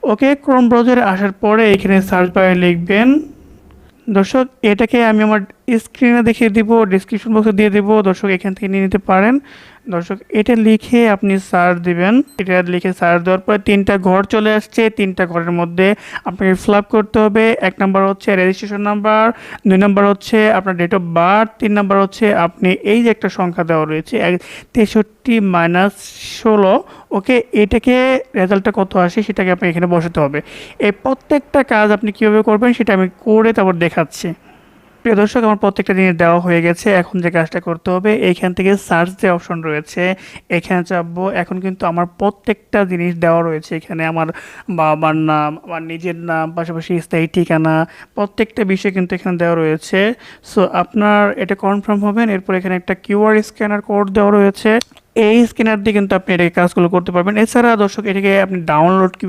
ওকে, Chrome ব্রাউজারে আসার পরে এখানে সার্চ বারে লিখবেন। দর্শক এটাকে আমি আমার স্ক্রিনে দেখিয়ে দিব, ডিসক্রিপশন বক্সে দিয়ে দেব, দর্শক এখান থেকে নিয়ে নিতে পারেন। দর্শক এটা লিখে আপনি সার্চ দিবেন। এটা লিখে সার্চ দেওয়ার পরে 3টা ঘর চলে আসছে। 3টা ঘরের মধ্যে আপনাকে ফিল আপ করতে হবে। 1 নাম্বার হচ্ছে রেজিস্ট্রেশন নাম্বার, 2 নাম্বার হচ্ছে আপনার ডেট অফ বার্থ, 3 নাম্বার হচ্ছে আপনি এই যে একটা সংখ্যা দেওয়া রয়েছে 63-16। ওকে, এটাকে রেজাল্টটা কত আসে সেটাকে আপনি এখানে বসাতে হবে। এই প্রত্যেকটা কাজ আপনি কীভাবে করবেন সেটা আমি করে তারপর দেখাচ্ছি। প্রিয় দর্শক, আমার প্রত্যেকটা জিনিস দেওয়া হয়ে গেছে। এখন যে কাজটা করতে হবে, এইখান থেকে সার্চ যে অপশন রয়েছে এখানে চাপবো। এখন কিন্তু আমার প্রত্যেকটা জিনিস দেওয়া রয়েছে এখানে, আমার বাবার নাম, আমার নিজের নাম, পাশাপাশি স্থায়ী ঠিকানা, প্রত্যেকটা বিষয় কিন্তু এখানে দেওয়া রয়েছে। সো আপনার এটা কনফার্ম হবেন। এরপর এখানে একটা কিউআর স্ক্যানার কোড দেওয়া রয়েছে। এই স্ক্যানার দিয়ে কিন্তু আপনি এটাকে কাজগুলো করতে পারবেন। এছাড়া দর্শক এটাকে আপনি ডাউনলোড